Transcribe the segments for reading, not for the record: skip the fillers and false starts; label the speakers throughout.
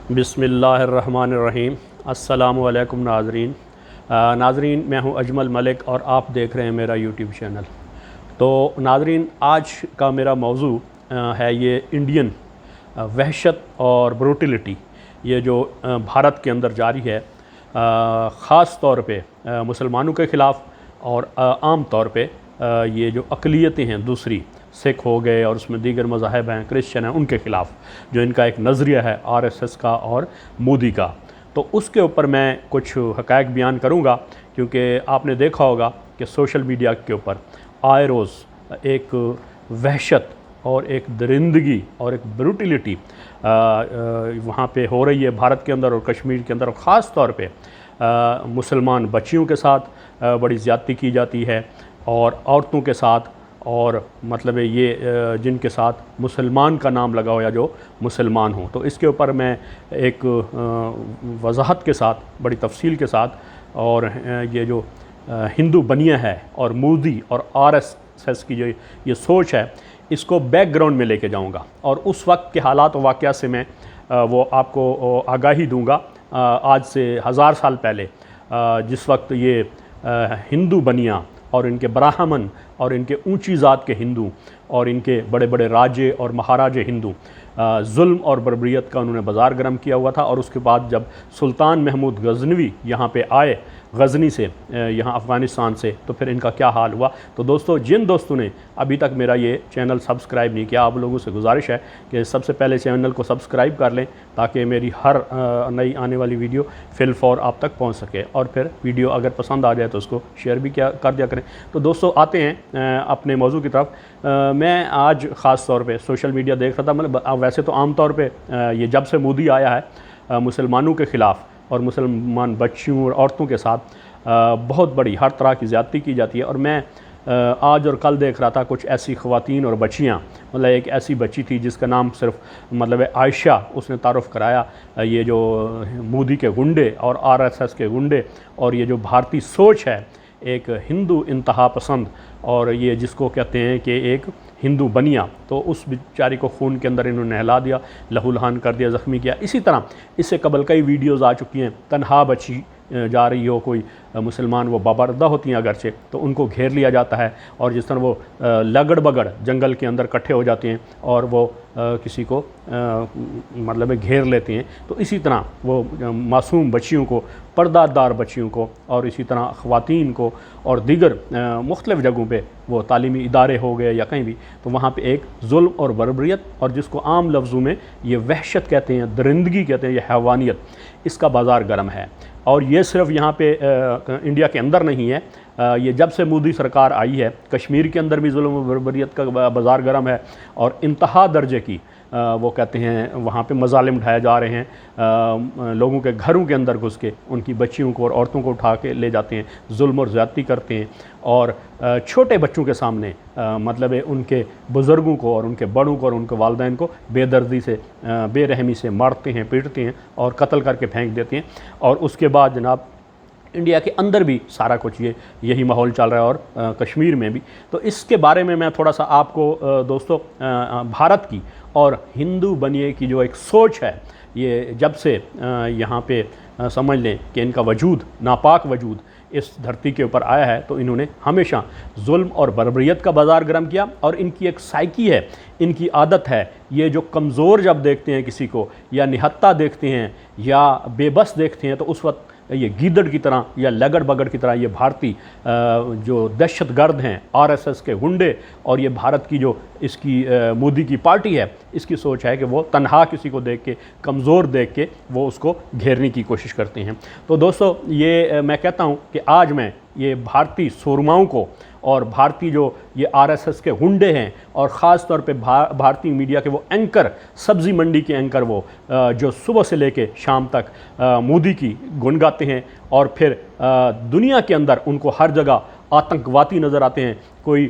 Speaker 1: बिस्मिल्लाहिर्रहमानिर्रहीम। अस्सलामुअलैकुम नाज़रीन। नाज़रीन, मैं हूं अजमल मलिक और आप देख रहे हैं मेरा यूट्यूब चैनल। तो नाज़रीन, आज का मेरा मौजू है ये इंडियन वहशत और ब्रूटलिटी, ये जो भारत के अंदर जारी है, ख़ास तौर पे मुसलमानों के ख़िलाफ़ और आम तौर पे ये जो अक़लियतें हैं, दूसरी सिख हो गए और उसमें दीगर मज़ाहब हैं, क्रिश्चियन हैं, उनके ख़िलाफ़ जो इनका एक नज़रिया है आरएसएस का और मोदी का, तो उसके ऊपर मैं कुछ हक़ाइक़ बयान करूँगा। क्योंकि आपने देखा होगा कि सोशल मीडिया के ऊपर आए रोज़ एक वहशत और एक दरिंदगी और एक ब्रूटलिटी वहाँ पे हो रही है भारत के अंदर और कश्मीर के अंदर, और ख़ास तौर पे मुसलमान बच्चियों के साथ बड़ी ज़्यादती की जाती है और औरतों के साथ, और मतलब ये जिनके साथ मुसलमान का नाम लगा हो या जो मुसलमान हो। तो इसके ऊपर मैं एक वजाहत के साथ, बड़ी तफसील के साथ, और ये जो हिंदू बनिया है और मोदी और आरएसएस की जो ये सोच है, इसको बैकग्राउंड में लेके जाऊंगा और उस वक्त के हालात और वाक़या से मैं वो आपको आगाही दूंगा। आज से 1000 साल पहले जिस वक्त ये हिंदू बनिया और इनके ब्राह्मण और इनके ऊंची ज़ात के हिंदू और इनके बड़े बड़े राजे और महाराजे हिंदू जुल्म और बर्बरियत का उन्होंने बाज़ार गर्म किया हुआ था। और उसके बाद जब सुल्तान महमूद गज़नवी यहाँ पे आए गज़नी से, यहाँ अफ़गानिस्तान से, तो फिर इनका क्या हाल हुआ। तो दोस्तों, जिन दोस्तों ने अभी तक मेरा ये चैनल सब्सक्राइब नहीं किया, आप लोगों से गुजारिश है कि सबसे पहले चैनल को सब्सक्राइब कर लें ताकि मेरी हर नई आने वाली वीडियो फिलफौर आप तक पहुँच सके, और फिर वीडियो अगर पसंद आ जाए तो उसको शेयर भी कर दिया करें। तो दोस्तों, आते हैं अपने मौजू की तरफ। मैं आज ख़ास तौर पे सोशल मीडिया देख रहा था, मतलब वैसे तो आम तौर पे ये जब से मोदी आया है मुसलमानों के ख़िलाफ़ और मुसलमान बच्चियों और औरतों के साथ बहुत बड़ी हर तरह की ज़्यादती की जाती है। और मैं आज और कल देख रहा था कुछ ऐसी ख़वातीन और बच्चियाँ, मतलब एक ऐसी बच्ची थी जिसका नाम सिर्फ मतलब आयशा, उसने तारुफ़ कराया ये जो मोदी के गुंडे और आरएसएस के गुंडे और ये जो भारतीय सोच है, एक हिंदू इंतहा पसंद, और ये जिसको कहते हैं कि एक हिंदू बनिया, तो उस बेचारी को खून के अंदर इन्होंने नहला दिया, लहूलुहान कर दिया, ज़ख्मी किया। इसी तरह इससे कबल कई वीडियोज़ आ चुकी हैं, तन्हा बच्ची जा रही हो कोई मुसलमान, वो बाबरदा होती हैं अगरचे, तो उनको घेर लिया जाता है, और जिस तरह वो लगड़ बगड़ जंगल के अंदर इकट्ठे हो जाते हैं और वो किसी को मतलब घेर लेते हैं, तो इसी तरह वो मासूम बच्चियों को, पर्दादार बच्चियों को, और इसी तरह ख़वातीन को, और दीगर मुख्तलिफ़ जगहों पे वो तालीमी इदारे हो गए या कहीं भी, तो वहाँ पे एक जुल्म और बर्बरियत, और जिसको आम लफ्ज़ों में ये वहशत कहते हैं, दरिंदगी कहते हैं, ये हैवानियत, इसका बाज़ार गर्म है। और ये सिर्फ यहाँ पे इंडिया के अंदर नहीं है, ये जब से मोदी सरकार आई है कश्मीर के अंदर भी जुल्म और बर्बरियत का बाज़ार गर्म है, और इंतहा दर्जे की वो कहते हैं वहाँ पे मज़ालिम उठाए जा रहे हैं। लोगों के घरों के अंदर घुस के उनकी बच्चियों को और औरतों को उठा के ले जाते हैं, जुल्म और ज़्यादती करते हैं, और छोटे बच्चों के सामने मतलब उनके बुज़ुर्गों को और उनके बड़ों को और उनके वालिदैन को बेदर्दी से, बेरहमी से मारते हैं, पीटते हैं और कत्ल करके फेंक देते हैं। और उसके बाद जनाब इंडिया के अंदर भी सारा कुछ यही माहौल चल रहा है, और कश्मीर में भी। तो इसके बारे में मैं थोड़ा सा आपको दोस्तों भारत की और हिंदू बनिए की जो एक सोच है, ये जब से यहाँ पे समझ लें कि इनका वजूद, नापाक वजूद इस धरती के ऊपर आया है, तो इन्होंने हमेशा जुल्म और बर्बरियत का बाज़ार गर्म किया। और इनकी एक साइकी है, इनकी आदत है, ये जो कमज़ोर जब देखते हैं किसी को, या निहत्ता देखते हैं या बेबस देखते हैं, तो उस वक्त ये गीदड़ की तरह या लगड़ बगड़ की तरह ये भारतीय जो दहशत गर्द हैं, आरएसएस के गुंडे, और ये भारत की जो इसकी मोदी की पार्टी है, इसकी सोच है कि वो तन्हा किसी को देख के, कमज़ोर देख के वो उसको घेरने की कोशिश करते हैं। तो दोस्तों, ये मैं कहता हूँ कि आज मैं ये भारतीय सूरमाओं को और भारतीय जो ये आरएसएस के गुंडे हैं, और ख़ास तौर पे भारतीय मीडिया के वो एंकर, सब्ज़ी मंडी के एंकर, वो जो सुबह से लेके शाम तक मोदी की गुण गाते हैं, और फिर दुनिया के अंदर उनको हर जगह आतंकवादी नज़र आते हैं। कोई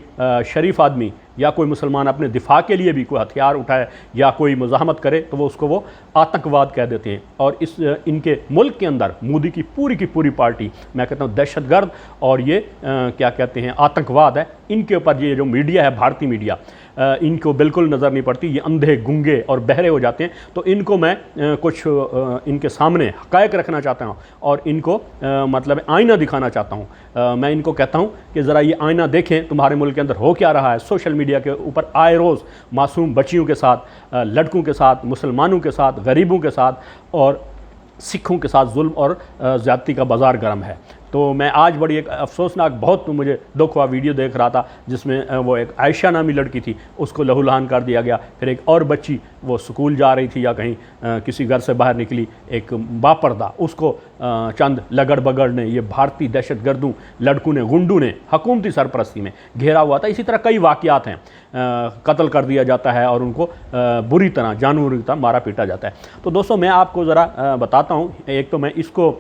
Speaker 1: शरीफ आदमी या कोई मुसलमान अपने दिफा के लिए भी कोई हथियार उठाए या कोई मुज़ाहमत करे तो वो आतंकवाद कह देते हैं। और इनके मुल्क के अंदर मोदी की पूरी पार्टी, मैं कहता हूँ दहशतगर्द और ये क्या कहते हैं आतंकवाद है। इनके ऊपर ये जो मीडिया है, भारतीय मीडिया, इनको बिल्कुल नज़र नहीं पड़ती। ये अंधे गुंगे और बहरे हो जाते हैं। तो इनको मैं कुछ इनके सामने हक़ायक़ रखना चाहता हूँ और इनको मतलब आईना दिखाना चाहता हूँ। मैं इनको कहता हूँ कि ज़रा ये आईना देखें, तुम्हारे मुल्क के अंदर हो क्या रहा है। सोशल मीडिया के ऊपर आए रोज़ मासूम बच्चियों के साथ, लड़कों के साथ, मुसलमानों के साथ, गरीबों के साथ और सिखों के साथ जुल्म और ज़्यादती का बाज़ार गर्म है। तो मैं आज बड़ी एक अफसोसनाक, बहुत मुझे दुख हुआ, वीडियो देख रहा था जिसमें वो एक आयशा नामी लड़की थी, उसको लहूलुहान कर दिया गया। फिर एक और बच्ची, वो स्कूल जा रही थी या कहीं किसी घर से बाहर निकली, एक बापर्दा, उसको चंद लगड़ बगड़ ने, ये भारतीय दहशतगर्दों, लड़कों ने, गुंडों ने हुकूमती सरपरस्ती में घेरा हुआ था। इसी तरह कई वाक़यात हैं, कत्ल कर दिया जाता है और उनको बुरी तरह, जानवरों की तरह मारा पीटा जाता है। तो दोस्तों मैं आपको ज़रा बताता हूँ, एक तो मैं इसको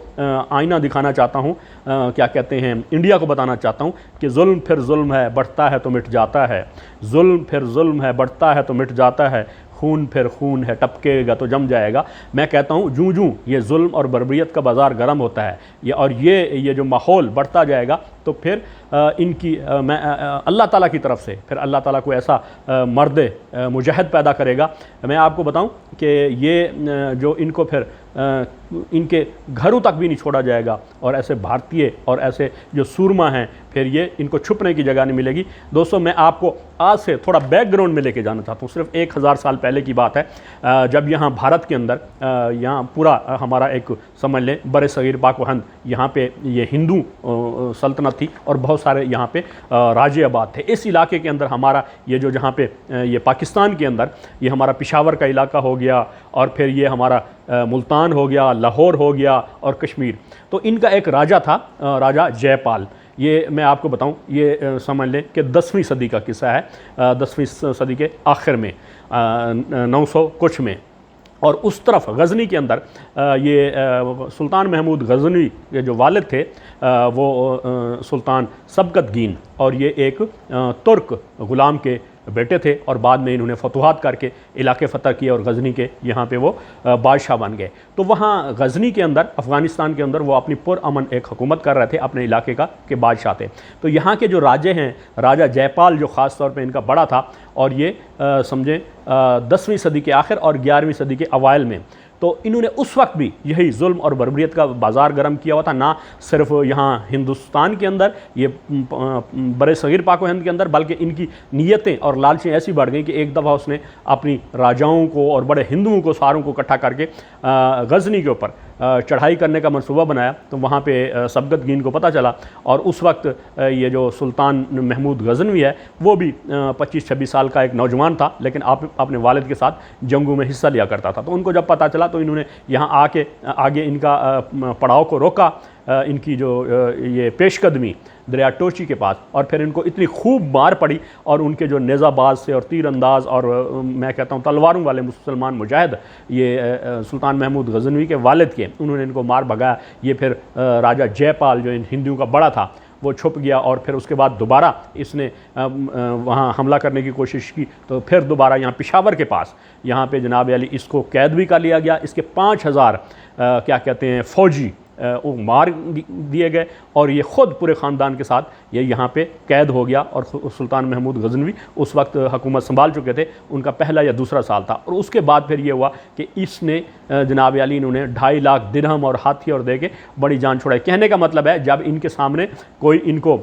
Speaker 1: आईना दिखाना चाहता हूँ, क्या कहते हैं, इंडिया को बताना चाहता हूँ कि जुल्म फिर जुल्म है, बढ़ता है तो मिट जाता है। जुल्म फिर जुल्म है, बढ़ता है तो मिट जाता है। खून फिर खून है, टपकेगा तो जम जाएगा। मैं कहता हूँ जूं जूं ये जुल्म और बर्बरियत का बाज़ार गर्म होता है और ये जो माहौल बढ़ता जाएगा तो फिर इनकी मैं अल्लाह ताला की तरफ से फिर अल्लाह ताला को ऐसा मर्द मुजाहिद पैदा करेगा। मैं आपको बताऊं कि ये जो इनको फिर इनके घरों तक भी नहीं छोड़ा जाएगा और ऐसे भारतीय और ऐसे जो सूरमा हैं फिर ये इनको छुपने की जगह नहीं मिलेगी। दोस्तों मैं आपको आज से थोड़ा बैकग्राउंड में लेके जाना चाहता हूँ। सिर्फ 1000 साल पहले की बात है, जब यहाँ भारत के अंदर यहाँ पूरा हमारा एक समझ लें बड़े सगीर पाक व हिंद, यहाँ पे ये हिंदू सल्तनत थी और बहुत सारे यहाँ पे राजे आबाद थे। इस इलाके के अंदर हमारा ये जो जहाँ पे ये पाकिस्तान के अंदर ये हमारा पिशावर का इलाका हो गया और फिर ये हमारा मुल्तान हो गया, लाहौर हो गया और कश्मीर। तो इनका एक राजा था, राजा जयपाल। ये मैं आपको बताऊं, ये समझ लें कि 10वीं सदी का किस्सा है, 10वीं सदी के आखिर में 900 कुछ में। और उस तरफ गज़नी के अंदर ये सुल्तान महमूद गज़नवी के जो वालिद थे वो सुल्तान सबकतगीन, और ये एक तुर्क ग़ुलाम के बेटे थे और बाद में इन्होंने फतुहात करके इलाके फ़तह किए और गज़नी के यहाँ पे वो बादशाह बन गए। तो वहाँ गज़नी के अंदर, अफ़गानिस्तान के अंदर वो अपनी पुरअमन एक हुकूमत कर रहे थे, अपने इलाके का के बादशाह थे। तो यहाँ के जो राजे हैं, राजा जयपाल जो ख़ास तौर पे इनका बड़ा था और ये समझें 10वीं सदी के आखिर और 11वीं सदी के अवाइल में, तो इन्होंने उस वक्त भी यही जुल्म और बर्बरियत का बाज़ार गर्म किया हुआ था। ना सिर्फ यहाँ हिंदुस्तान के अंदर, ये बड़े सगीर पाक व हिंद के अंदर, बल्कि इनकी नीयतें और लालचें ऐसी बढ़ गई कि एक दफ़ा उसने अपनी राजाओं को और बड़े हिंदुओं को, सारों को इकट्ठा करके गज़नी के ऊपर चढ़ाई करने का मंसूबा बनाया। तो वहाँ पे सबकतगीन को पता चला और उस वक्त ये जो सुल्तान महमूद गज़नवी है वो भी 25-26 साल का एक नौजवान था, लेकिन अपने वालिद के साथ जंगों में हिस्सा लिया करता था। तो उनको जब पता चला तो इन्होंने यहाँ आगे इनका पड़ाव को रोका, इनकी जो ये पेशकदमी दरिया टोची के पास, और फिर इनको इतनी खूब मार पड़ी और उनके जो नेज़ाबाज से और तीर अंदाज और मैं कहता हूँ तलवारों वाले मुसलमान मुजाहिद, ये सुल्तान महमूद गज़नवी के वालिद के, उन्होंने इनको मार भगाया। ये फिर राजा जयपाल जो इन हिंदुओं का बड़ा था वो छुप गया और फिर उसके बाद दोबारा इसने वहाँ हमला करने की कोशिश की। तो फिर दोबारा यहाँ पिशावर के पास, यहाँ पे जनाब अली इसको कैद भी कर लिया गया। इसके 5000 क्या कहते हैं फ़ौजी वो मार दिए गए और ये ख़ुद पूरे ख़ानदान के साथ ये यहाँ पे कैद हो गया। और सुल्तान महमूद गज़नवी उस वक्त हुकूमत संभाल चुके थे, उनका पहला या दूसरा साल था। और उसके बाद फिर ये हुआ कि इसने जनाब अली इन्होंने 2.5 लाख दिरहम और हाथी और दे के बड़ी जान छुड़ाई। कहने का मतलब है जब इनके सामने कोई इनको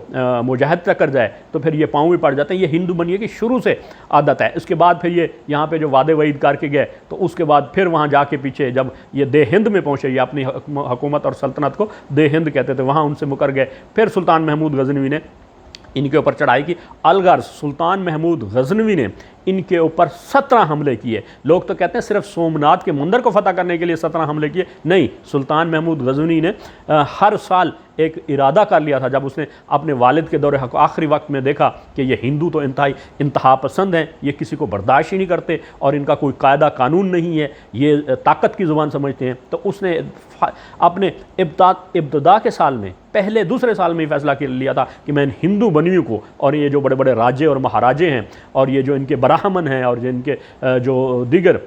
Speaker 1: मुजाहिद तक कर जाए तो फिर ये पाँव भी पड़ जाते हैं। ये हिंदू बनिए की शुरू से आदत है। इसके बाद फिर ये यहाँ पे जो वादे वईद करके गए तो उसके बाद फिर वहाँ जाके पीछे जब ये दे हिंद में पहुँचे, ये अपनी हुकूमत और सल्तनत को दे हिंद कहते थे, वहाँ उनसे मुकर गए। फिर सुल्तान महमूद गज़नवी ने इनके ऊपर चढ़ाई की। अलगर्ज सुल्तान महमूद गज़नवी ने इनके ऊपर 17 हमले किए। लोग तो कहते हैं सिर्फ सोमनाथ के मंदिर को फतह करने के लिए 17 हमले किए, नहीं, सुल्तान महमूद गजनवी ने हर साल एक इरादा कर लिया था। जब उसने अपने वालिद के दौरे आखिरी वक्त में देखा कि ये हिंदू तो इंतहा पसंद हैं, ये किसी को बर्दाश्त ही नहीं करते और इनका कोई कायदा कानून नहीं है, ये ताकत की ज़ुबान समझते हैं, तो उसने अपने इब्तदा के साल में, पहले दूसरे साल में ही फैसला कर लिया था कि मैं इन हिंदू बनियों को और ये जो बड़े बड़े राजे और महाराजे हैं और ये जो इनके ब्राह्मण हैं और जिनके जो दीगर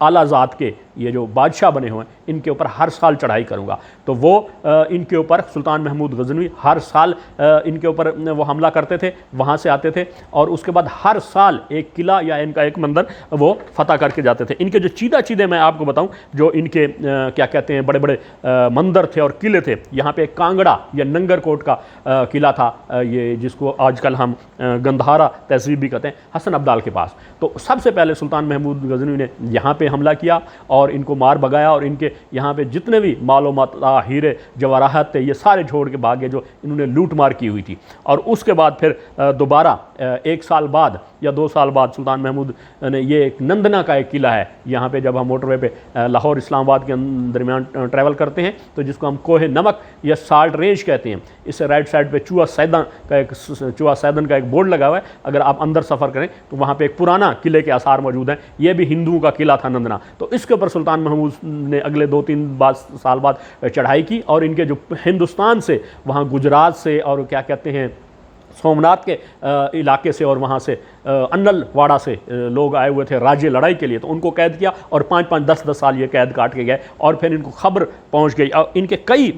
Speaker 1: आला ज़ात के ये जो बादशाह बने हुए हैं, इनके ऊपर हर साल चढ़ाई करूँगा। तो वो इनके ऊपर सुल्तान महमूद गजनवी हर साल इनके ऊपर वो हमला करते थे, वहाँ से आते थे और उसके बाद हर साल एक किला या इनका एक मंदिर वो फतह करके जाते थे। इनके जो चीदे मैं आपको बताऊँ, जो इनके क्या कहते हैं बड़े बड़े मंदिर थे और किले थे, यहाँ पे कांगड़ा या नंगरकोट का किला था, ये जिसको आजकल हम गंधारा तहसीब भी कहते हैं, हसन अब्दाल के पास। तो सबसे पहले सुल्तान महमूद गजनवी ने यहाँ पे हमला किया और इनको मार भगाया और इनके यहाँ पे जितने भी मालो मता हीरे जवाहरात थे ये सारे छोड़ के भागे जो इन्होंने लूट मार की हुई थी। और उसके बाद फिर दोबारा 1 साल बाद या 2 साल बाद सुल्तान महमूद ने ये एक नंदना का एक किला है, यहाँ पे जब हम मोटरवे पे लाहौर इस्लामाबाद के दरमियान ट्रैवल करते हैं तो जिसको हम कोहे नमक या साल्ट रेंज कहते हैं, इससे राइट साइड पे चूहा सैदन का एक बोर्ड लगा हुआ है। अगर आप अंदर सफ़र करें तो वहाँ पे एक पुराना किले के आसार मौजूद हैं। ये भी हिंदुओं का किला था नंदना। तो इसके ऊपर सुल्तान महमूद ने अगले 2-3 साल बाद चढ़ाई की और इनके जो हिंदुस्तान से, वहाँ गुजरात से और क्या कहते हैं सोमनाथ के इलाके से और वहाँ से अन्नलवाड़ा से लोग आए हुए थे राज्य लड़ाई के लिए, तो उनको कैद किया और 5-5, 10-10 साल ये कैद काट के गए। और फिर इनको खबर पहुँच गई और इनके कई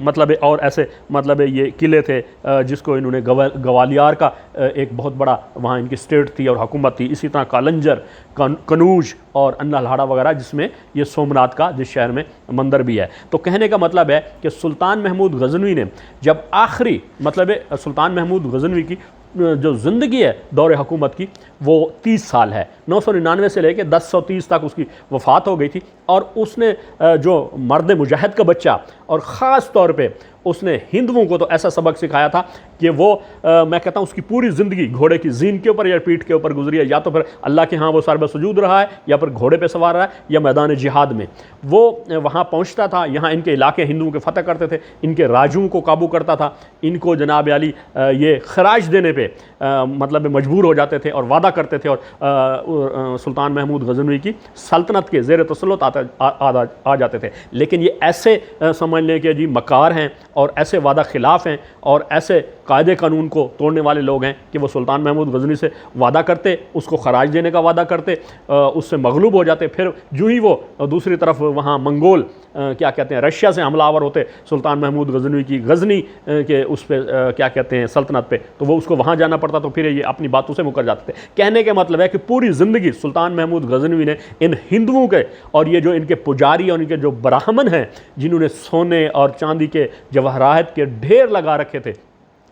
Speaker 1: और ऐसे ये किले थे जिसको इन्होंने ग्वालियर का एक बहुत बड़ा वहाँ इनकी स्टेट थी और हुकूमत थी। इसी तरह कालंजर, कनूज और अन्नलहाड़ा वगैरह, जिसमें ये सोमनाथ का जिस शहर में मंदिर भी है। तो कहने का मतलब है कि सुल्तान महमूद गजनवी ने जब आखिरी सुल्तान महमूद गजनवी की जो ज़िंदगी है दौर हुकूमत की वो 30 साल है। 999 से लेकर 1030 तक उसकी वफ़ात हो गई थी। और उसने जो मर्द मुजाहिद का बच्चा और ख़ास तौर पे उसने हिंदुओं को तो ऐसा सबक सिखाया था कि वो मैं कहता हूँ उसकी पूरी ज़िंदगी घोड़े की जीन के ऊपर या पीठ के ऊपर गुजरी है। या तो फिर अल्लाह के यहाँ वो सर बसजूद रहा है या फिर घोड़े पे सवार रहा है या मैदान जिहाद में वो वहाँ पहुँचता था। यहाँ इनके इलाके हिंदुओं के फ़तह करते थे, इनके राजुओं को काबू करता था। इनको जनाब अली ये खराज देने पर मजबूर हो जाते थे और वादा करते थे और सुल्तान महमूद गजनवी की सल्तनत के ज़ेर तसल्लुत आ जाते थे। लेकिन ये ऐसे समझ लें कि जी मकार हैं और ऐसे वादा खिलाफ हैं और ऐसे कायदे कानून को तोड़ने वाले लोग हैं कि वो सुल्तान महमूद गजनवी से वादा करते, उसको खराज देने का वादा करते, उससे मगलूब हो जाते। फिर जो ही वो दूसरी तरफ वहाँ मंगोल क्या कहते हैं रशिया से हमलावर होते सुल्तान महमूद गजनवी की गजनी के उस पर क्या कहते हैं सल्तनत पे, तो वो उसको वहाँ जाना पड़ता, तो फिर ये अपनी बातों से मुकर जाते थे। कहने का मतलब है कि पूरी ज़िंदगी सुल्तान महमूद गजनवी ने इन हिंदुओं के और ये जो इनके पुजारी और इनके जो ब्राह्मण हैं जिन्होंने सोने और चांदी के जवाहरात के ढेर लगा रखे थे,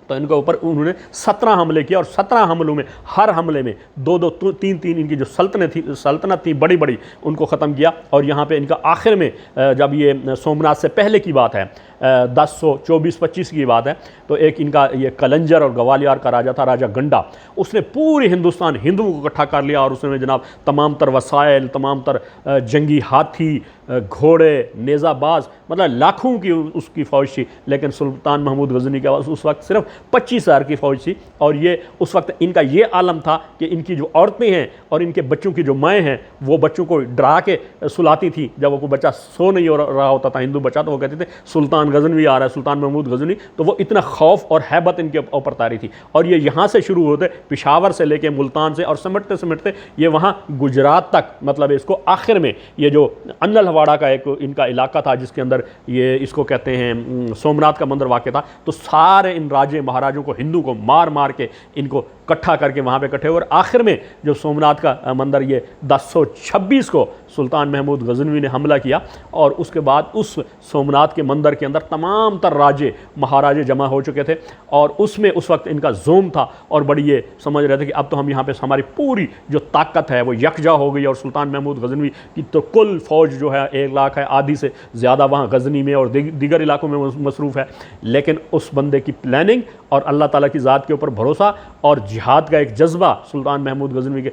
Speaker 1: तो इनके ऊपर उन्होंने 17 हमले किए और 17 हमलों में हर हमले में 2-2, 3-3 इनकी जो सल्तनत थी बड़ी बड़ी उनको ख़त्म किया। और यहाँ पे इनका आखिर में जब ये सोमनाथ से पहले की बात है 1024-25 की बात है, तो एक इनका ये कलंजर और ग्वालियर का राजा था, राजा गंडा। उसने पूरे हिंदुस्तान हिंदुओं को इकट्ठा कर लिया और उसने जनाब तमाम तर वसाइल, तमाम तर जंगी हाथी, घोड़े, नेज़ाबाज, लाखों की उसकी फ़ौज थी। लेकिन सुल्तान महमूद गजनी के पास उस वक्त सिर्फ 25,000 की फ़ौज थी। और ये उस वक्त इनका ये आलम था कि इनकी जो औरतें हैं और इनके बच्चों की जो माएँ हैं वो बच्चों को डरा के सुलाती थी। जब वो कोई बच्चा सो नहीं हो रहा होता था हिंदू बच्चा, तो वो कहते थे सुल्तान गजनवी आ रहा है, सुल्तान महमूद गजनी। तो वो इतना खौफ और हैबत इनके ऊपर तारी थी। और ये यहाँ से शुरू होते पेशावर से लेके मुल्तान से और सिमटते सिमटते ये वहाँ गुजरात तक, इसको आखिर में ये जो अन्नलवाड़ा का एक इनका इलाका था जिसके अंदर ये इसको कहते हैं सोमनाथ का मंदिर वाक़ था। तो सारे इन राजे महाराजों को हिंदू को मार मार के इनको इकट्ठा करके वहाँ पे इकट्ठे हुए। और आखिर में जो सोमनाथ का मंदिर ये 1026 को सुल्तान महमूद गजनवी ने हमला किया और उसके बाद उस सोमनाथ के मंदिर के अंदर तमाम तर राजे महाराजे जमा हो चुके थे। और उसमें उस वक्त इनका जोम था और बड़ी ये समझ रहे थे कि अब तो हम यहाँ पे हमारी पूरी जो ताकत है वो यकजा हो गई। और सुल्तान महमूद गजनवी की तो कुल फ़ौज जो है 1 लाख है, आधी से ज़्यादा वहाँ गजनी में और दीगर इलाकों में मसरूफ़ है। लेकिन उस बंदे की प्लानिंग और अल्लाह ताला की ज़ात के ऊपर भरोसा और जिहाद का एक जज्बा सुल्तान महमूद गजनवी के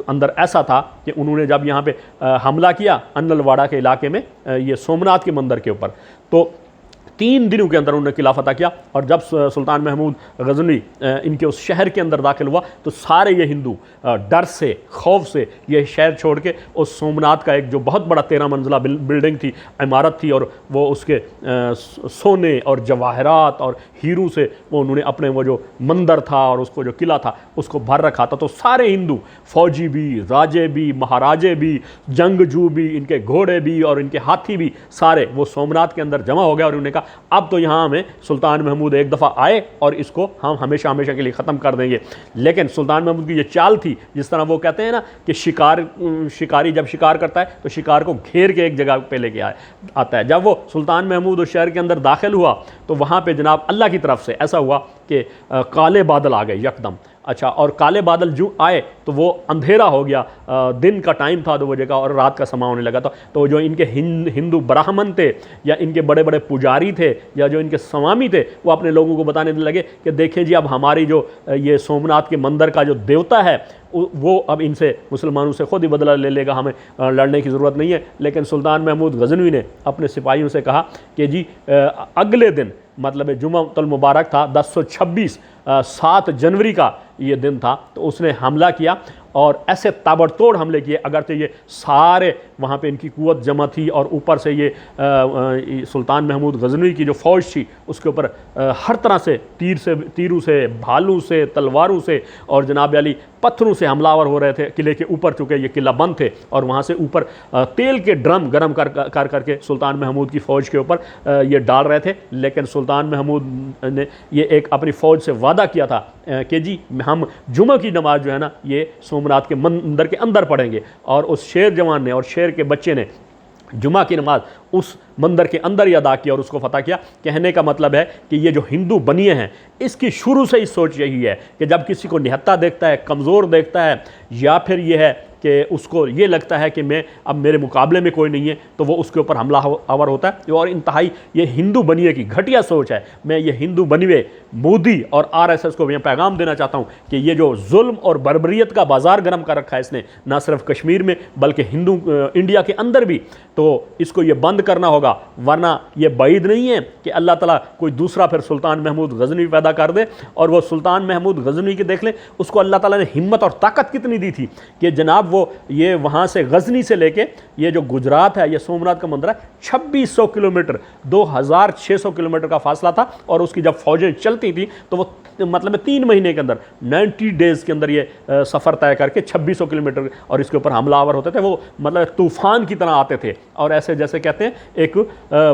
Speaker 1: अंदर ऐसा था कि उन्होंने जब यहाँ पे हमला किया अन्नलवाड़ा के इलाके में, ये सोमनाथ के मंदिर के ऊपर, तो 3 दिनों के अंदर उन्होंने किला फतह किया। और जब सुल्तान महमूद गजनवी इनके उस शहर के अंदर दाखिल हुआ तो सारे ये हिंदू डर से, खौफ से ये शहर छोड़ के उस सोमनाथ का एक जो बहुत बड़ा 13 मंजिला बिल्डिंग थी, इमारत थी, और वो उसके सोने और जवाहरात और हीरू से वो उन्होंने अपने वो जो मंदिर था और उसको जो किला था उसको भर रखा था। तो सारे हिंदू, फौजी भी, राजे भी, महाराजे भी, जंगजू भी, इनके घोड़े भी और इनके हाथी भी, सारे वो सोमनाथ के अंदर जमा हो गया। और उन्होंने कहा अब तो यहाँ हमें सुल्तान महमूद एक दफ़ा आए और इसको हम हमेशा हमेशा के लिए ख़त्म कर देंगे। लेकिन सुल्तान महमूद की ये चाल थी, जिस तरह वो कहते हैं ना कि शिकारी जब शिकार करता है तो शिकार को घेर के एक जगह पे लेके आता है। जब वो सुल्तान महमूद उस शहर के अंदर दाखिल हुआ तो वहाँ पे जनाब अल्लाह की तरफ से ऐसा हुआ कि काले बादल आ गए यकदम। अच्छा, और काले बादल जो आए तो वो अंधेरा हो गया, दिन का टाइम था 2 बजे का और रात का समय होने लगा था। तो जो इनके हिंदू ब्राह्मण थे या इनके बड़े बड़े पुजारी थे या जो इनके स्वामी थे, वो अपने लोगों को बताने लगे कि देखिए जी, अब हमारी जो ये सोमनाथ के मंदिर का जो देवता है वो अब इनसे, मुसलमानों से खुद ही बदला ले लेगा, हमें लड़ने की ज़रूरत नहीं है। लेकिन सुल्तान महमूद गजनवी ने अपने सिपाहियों से कहा कि जी अगले दिन, मतलब जुम्मतुल मुबारक था 1026, 7 जनवरी का ये दिन था, तो उसने हमला किया और ऐसे ताबड़तोड़ हमले किए। अगरचे ये सारे वहाँ पे इनकी कुव्वत जमा थी और ऊपर से ये सुल्तान महमूद गजनवी की जो फ़ौज थी उसके ऊपर हर तरह से तीरों से, भालू से, तलवारों से और जनाब अली पत्थरों से हमलावर हो रहे थे किले के ऊपर, चूँकि ये किला बंद थे। और वहाँ से ऊपर तेल के ड्रम गर्म कर करके सुल्तान महमूद की फ़ौज के ऊपर ये डाल रहे थे। लेकिन सुल्तान महमूद ने ये एक अपनी फ़ौज से वादा किया था कि जी हम जुमा की नमाज जो है ना ये सोमनाथ के मंदिर के अंदर पढ़ेंगे। और उस शेर जवान ने और शेर के बच्चे ने जुमा की नमाज उस मंदिर के अंदर ही अदा किया और उसको फतह किया। कहने का मतलब है कि ये जो हिंदू बनिए हैं, इसकी शुरू से ही सोच यही है कि जब किसी को निहत्ता देखता है, कमज़ोर देखता है, या फिर ये है कि उसको ये लगता है कि मैं अब मेरे मुकाबले में कोई नहीं है, तो वो उसके ऊपर हमला आवर होता है। और इंतहाई ये हिंदू बनिए की घटिया सोच है। मैं ये हिंदू बनिए मोदी और RSS को मैं पैगाम देना चाहता हूँ कि ये जो जुल्म और बर्बरियत का बाज़ार गर्म कर रखा है इसने, ना सिर्फ कश्मीर में बल्कि हिंदू इंडिया के अंदर भी, तो इसको ये बंद करना होगा। वरना ये बाइद नहीं है कि अल्लाह ताला कोई दूसरा फिर सुल्तान महमूद गजनवी पैदा कर दे। और वो सुल्तान महमूद गजनवी के देख लें, उसको अल्लाह ताला ने हिम्मत और ताकत कितनी दी थी कि जनाब वो ये वहाँ से गजनी से लेके ये जो गुजरात है, ये सोमनाथ का मंदिर है, 2600 किलोमीटर, 2600 किलोमीटर का फासला था। और उसकी जब फौजें चलती थी तो वो मतलब 3 महीने के अंदर, 90 डेज़ के अंदर ये सफ़र तय करके 2600 किलोमीटर और इसके ऊपर हमलावर होते थे। वो मतलब तूफ़ान की तरह आते थे और ऐसे जैसे कहते हैं एक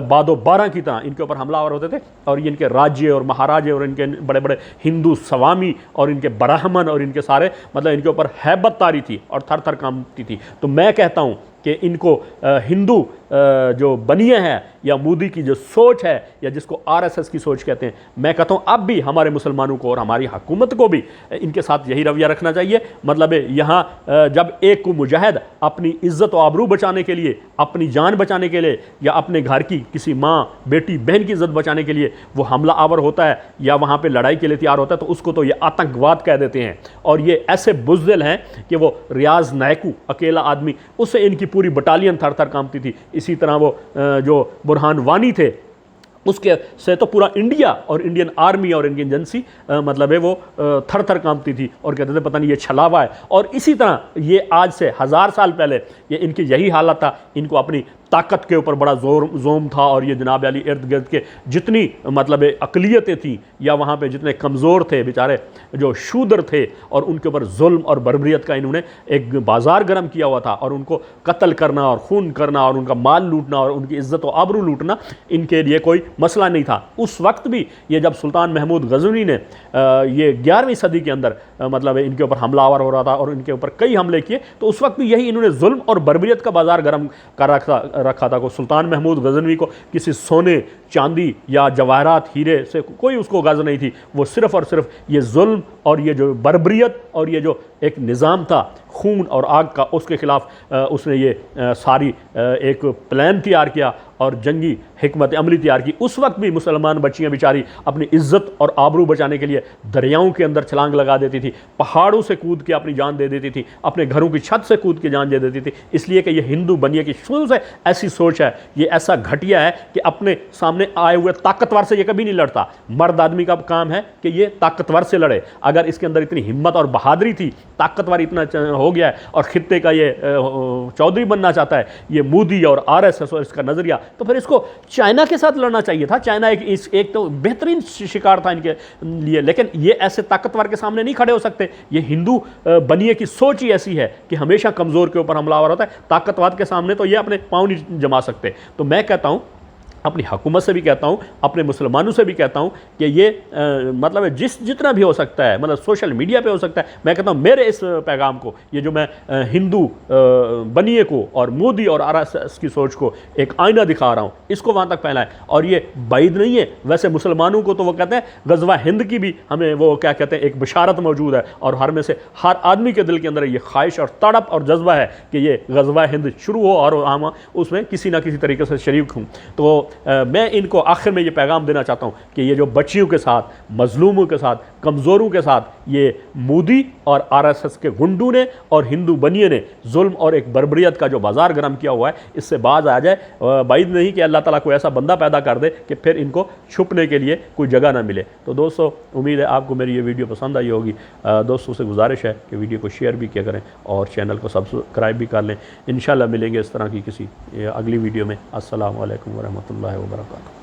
Speaker 1: बादो बारह की तरह इनके ऊपर हमलावर होते थे। और ये इनके राज्य और महाराजे और इनके बड़े बड़े हिंदू स्वामी और इनके ब्राह्मण और इनके सारे, मतलब इनके ऊपर हैबत तारी थी और थर थर कांपती थी। तो मैं कहता हूँ कि इनको हिंदू जो बनिए हैं या मोदी की जो सोच है या जिसको RSS की सोच कहते हैं, मैं कहता हूँ अब भी हमारे मुसलमानों को और हमारी हुकूमत को भी इनके साथ यही रवैया रखना चाहिए। मतलब यहाँ जब एक को मुजाहिद अपनी इज़्ज़त और आबरू बचाने के लिए, अपनी जान बचाने के लिए या अपने घर की किसी माँ, बेटी, बहन की इज़्ज़त बचाने के लिए वो हमला आवर होता है या वहाँ पर लड़ाई के लिए तैयार होता है, तो उसको तो ये आतंकवाद कह देते हैं। और ये ऐसे बुज़दिल हैं कि वो रियाज नायकू अकेला आदमी, उससे इनकी पूरी बटालियन थर थर कांपती थी। इसी तरह वो जो बुरहान वानी थे उसके से तो पूरा इंडिया और इंडियन आर्मी और इंडियन एजेंसी मतलब है वो थर थर कांपती थी और कहते थे पता नहीं ये छलावा है। और इसी तरह ये आज से 1000 साल पहले ये इनकी यही हालत था। इनको अपनी ताकत के ऊपर बड़ा जोम था और ये जनाब अली इर्द गिर्द के जितनी मतलब अकलियतें थीं या वहाँ पे जितने कमज़ोर थे बेचारे जो शूदर थे और उनके ऊपर जुल्म और बर्बरियत का इन्होंने एक बाज़ार गर्म किया हुआ था। और उनको कत्ल करना और खून करना और उनका माल लूटना और उनकी इज़्ज़त और आबरू लूटना इनके लिए कोई मसला नहीं था। उस वक्त भी ये जब सुल्तान महमूद गजनवी ने ये 11वीं सदी के अंदर मतलब इनके ऊपर हमलावर हो रहा था और इनके ऊपर कई हमले किए, तो उस वक्त भी यही इन्होंने जुल्म और बर्बरियत का बाज़ार गर्म कर रखा था। को सुल्तान महमूद गजनवी को किसी सोने, चांदी या जवाहरात, हीरे से कोई उसको गज़ नहीं थी। वो सिर्फ़ और सिर्फ ये जुल्म और ये जो बर्बरियत और ये जो एक निज़ाम था खून और आग का, उसके ख़िलाफ़ उसने ये सारी एक प्लान तैयार किया और जंगी हिकमत अमली तैयार की। उस वक्त भी मुसलमान बच्चियां बेचारी अपनी इज्जत और आबरू बचाने के लिए दरियाओं के अंदर छलांग लगा देती थी, पहाड़ों से कूद के अपनी जान दे देती थी, अपने घरों की छत से कूद के जान दे देती थी, इसलिए कि ये हिंदू बनिए की शुरू से ऐसी सोच है, ये ऐसा घटिया है कि अपने सामने आए हुए ताकतवर से ये कभी नहीं लड़ता। मर्द आदमी का काम है कि ये ताकतवर से लड़े। अगर इसके अंदर इतनी हिम्मत और बहादुरी थी, ताकतवर इतना हो गया है और खित्ते का ये चौधरी बनना चाहता है, ये मोदी और आरएसएस और इसका नजरिया, तो फिर इसको चाइना के साथ लड़ना चाहिए था। चाइना एक तो बेहतरीन शिकार था इनके लिए, लेकिन ये ऐसे ताकतवर के सामने नहीं खड़े हो सकते। ये हिंदू बनिए की सोच ही ऐसी है कि हमेशा कमजोर के ऊपर हमलावर होता है, ताकतवर के सामने तो ये अपने पांव नहीं जमा सकते। तो मैं कहता हूं, अपनी हुकूमत से भी कहता हूं, अपने मुसलमानों से भी कहता हूं कि ये मतलब जितना भी हो सकता है, मतलब सोशल मीडिया पे हो सकता है, मैं कहता हूं मेरे इस पैगाम को, ये जो मैं हिंदू बनिए को और मोदी और आरएसएस की सोच को एक आईना दिखा रहा हूं, इसको वहां तक फैलाएं। और ये बाइद नहीं है, वैसे मुसलमानों को तो वो कहते हैं गज़वा हिंद की भी हमें वो क्या कहते हैं एक बशारत मौजूद है, और हर में से हर आदमी के दिल के अंदर ये ख्वाहिश और तड़प और जज्बा है कि ये गज़वा हिंद शुरू हो और हम उसमें किसी ना किसी तरीके से शरीक हूँ। तो मैं इनको आखिर में ये पैगाम देना चाहता हूँ कि ये जो बच्चियों के साथ, मजलूमों के साथ, कमज़ोरों के साथ ये मोदी और आरएसएस के गुंडों ने और हिंदू बनिए ने जुल्म और एक बर्बरियत का जो बाजार गरम किया हुआ है, इससे बाज आ जाए। बाइद नहीं कि अल्लाह ताला कोई ऐसा बंदा पैदा कर दे कि फिर इनको छुपने के लिए कोई जगह ना मिले। तो दोस्तों, उम्मीद है आपको मेरी ये वीडियो पसंद आई होगी। दोस्तों से गुजारिश है कि वीडियो को शेयर भी किया करें और चैनल को सब्सक्राइब भी कर लें। इंशाल्लाह मिलेंगे इस तरह की किसी अगली वीडियो में। अस्सलामु अलैकुम वरहमतुल्लाहि वबरकातुहू।